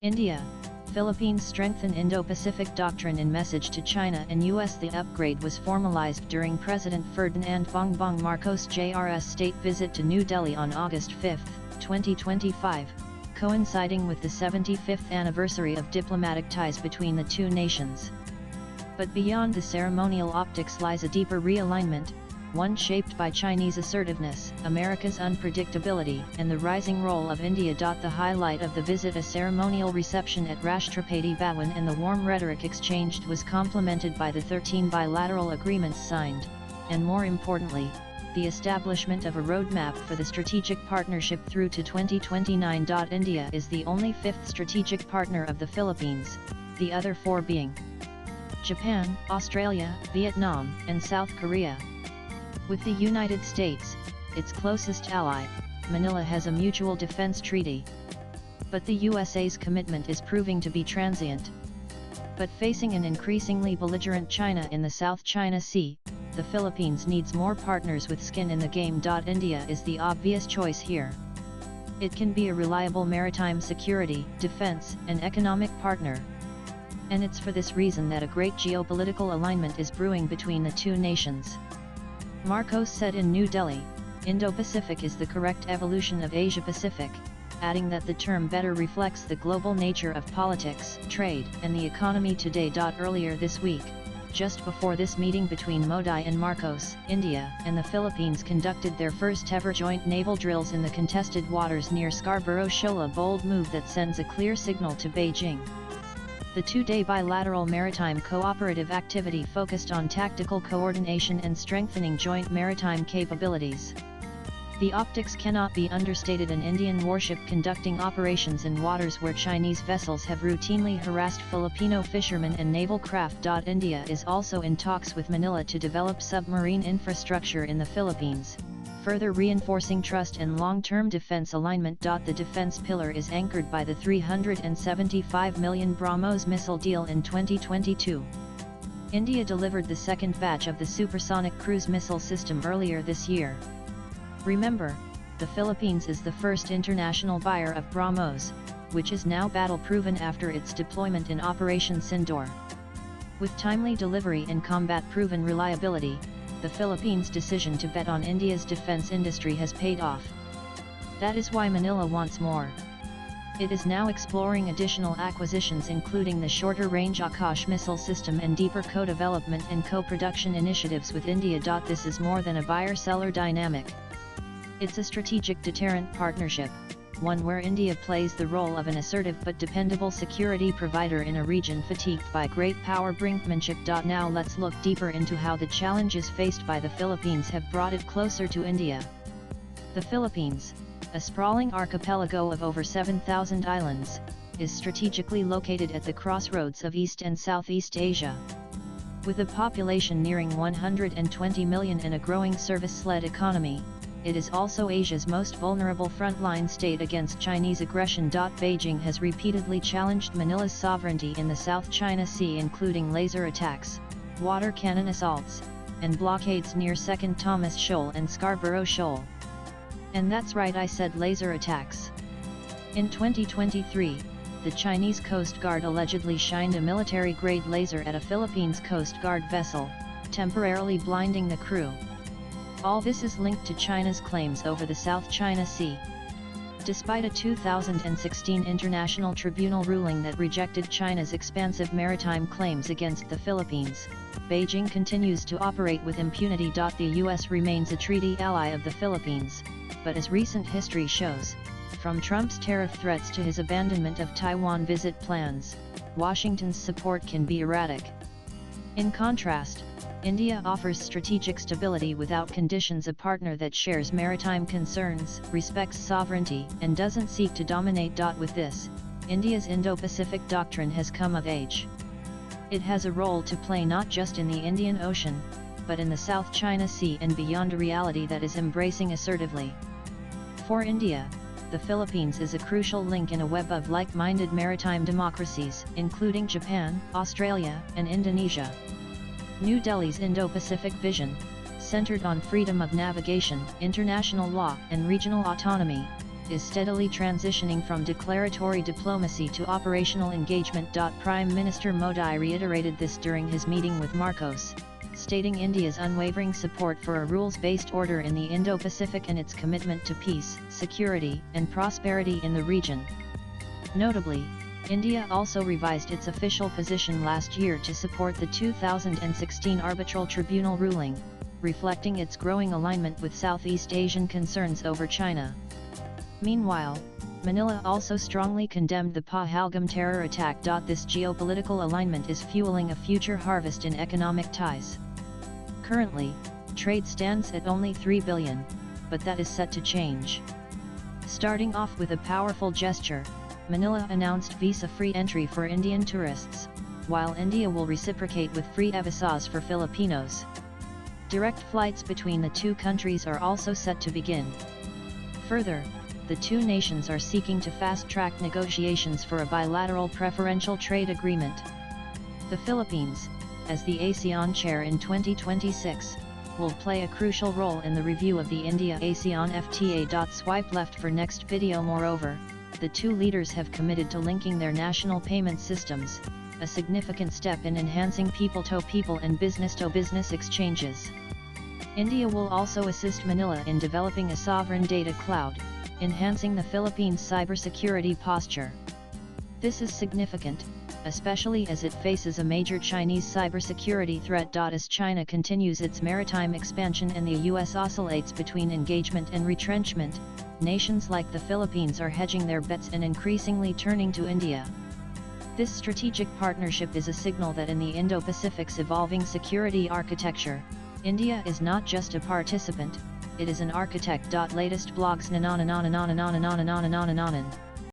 India, Philippines strengthen Indo-Pacific Doctrine in message to China and US. The upgrade was formalized during President Ferdinand Bongbong Marcos Jr.'s state visit to New Delhi on August 5, 2025, coinciding with the 75th anniversary of diplomatic ties between the two nations. But beyond the ceremonial optics lies a deeper realignment, one shaped by Chinese assertiveness, America's unpredictability, and the rising role of India. The highlight of the visit, a ceremonial reception at Rashtrapati Bhawan, and the warm rhetoric exchanged was complemented by the 13 bilateral agreements signed, and more importantly, the establishment of a roadmap for the strategic partnership through to 2029. India is the only fifth strategic partner of the Philippines, the other four being Japan, Australia, Vietnam, and South Korea. With the United States, its closest ally, Manila has a mutual defense treaty. But the USA's commitment is proving to be transient. But facing an increasingly belligerent China in the South China Sea, the Philippines needs more partners with skin in the game. India is the obvious choice here. It can be a reliable maritime security, defense, and economic partner. And it's for this reason that a great geopolitical alignment is brewing between the two nations. Marcos said in New Delhi, Indo-Pacific is the correct evolution of Asia-Pacific, adding that the term better reflects the global nature of politics, trade, and the economy today. Earlier this week, just before this meeting between Modi and Marcos, India and the Philippines conducted their first-ever joint naval drills in the contested waters near Scarborough Shoal, a bold move that sends a clear signal to Beijing. The two-day bilateral maritime cooperative activity focused on tactical coordination and strengthening joint maritime capabilities. The optics cannot be understated. An Indian warship conducting operations in waters where Chinese vessels have routinely harassed Filipino fishermen and naval craft. India is also in talks with Manila to develop submarine infrastructure in the Philippines, further reinforcing trust and long-term defense alignment. The defense pillar is anchored by the $375 million BrahMos missile deal in 2022. India delivered the second batch of the supersonic cruise missile system earlier this year. Remember, the Philippines is the first international buyer of BrahMos, which is now battle-proven after its deployment in Operation Sindoor. With timely delivery and combat-proven reliability, the Philippines' decision to bet on India's defense industry has paid off. That is why Manila wants more. It is now exploring additional acquisitions, including the shorter-range Akash missile system and deeper co-development and co-production initiatives with India. This is more than a buyer-seller dynamic. It's a strategic deterrent partnership, one where India plays the role of an assertive but dependable security provider in a region fatigued by great power brinkmanship. Now let's look deeper into how the challenges faced by the Philippines have brought it closer to India. The Philippines, a sprawling archipelago of over 7,000 islands, is strategically located at the crossroads of East and Southeast Asia. With a population nearing 120 million and a growing service-led economy, it is also Asia's most vulnerable frontline state against Chinese aggression. Beijing has repeatedly challenged Manila's sovereignty in the South China Sea, including laser attacks, water cannon assaults, and blockades near Second Thomas Shoal and Scarborough Shoal. And that's right, I said laser attacks. In 2023, the Chinese Coast Guard allegedly shined a military-grade laser at a Philippines Coast Guard vessel, temporarily blinding the crew. All this is linked to China's claims over the South China Sea. Despite a 2016 International Tribunal ruling that rejected China's expansive maritime claims against the Philippines, Beijing continues to operate with impunity. The US remains a treaty ally of the Philippines, but as recent history shows, from Trump's tariff threats to his abandonment of Taiwan visit plans, Washington's support can be erratic. In contrast, India offers strategic stability without conditions, a partner that shares maritime concerns, respects sovereignty, and doesn't seek to dominate. With this, India's Indo-Pacific Doctrine has come of age. It has a role to play not just in the Indian Ocean, but in the South China Sea and beyond, a reality that is embracing assertively. For India, the Philippines is a crucial link in a web of like-minded maritime democracies, including Japan, Australia, and Indonesia. New Delhi's Indo-Pacific vision, centered on freedom of navigation, international law, and regional autonomy, is steadily transitioning from declaratory diplomacy to operational engagement. Prime Minister Modi reiterated this during his meeting with Marcos, stating India's unwavering support for a rules-based order in the Indo-Pacific and its commitment to peace, security, and prosperity in the region. Notably, India also revised its official position last year to support the 2016 Arbitral Tribunal ruling, reflecting its growing alignment with Southeast Asian concerns over China. Meanwhile, Manila also strongly condemned the Pahalgam terror attack. This geopolitical alignment is fueling a future harvest in economic ties. Currently, trade stands at only $3 billion, but that is set to change. Starting off with a powerful gesture, Manila announced visa-free entry for Indian tourists, while India will reciprocate with free visas for Filipinos. Direct flights between the two countries are also set to begin. Further, the two nations are seeking to fast-track negotiations for a bilateral preferential trade agreement. The Philippines, as the ASEAN chair in 2026, will play a crucial role in the review of the India-ASEAN FTA. Swipe left for next video. Moreover, the two leaders have committed to linking their national payment systems, a significant step in enhancing people-to-people and business-to-business exchanges. India will also assist Manila in developing a sovereign data cloud, enhancing the Philippines' cybersecurity posture. This is significant, especially as it faces a major Chinese cybersecurity threat. As China continues its maritime expansion and the US oscillates between engagement and retrenchment, nations like the Philippines are hedging their bets and increasingly turning to India. This strategic partnership is a signal that in the Indo-Pacific's evolving security architecture, India is not just a participant, it is an architect. Latest blogs.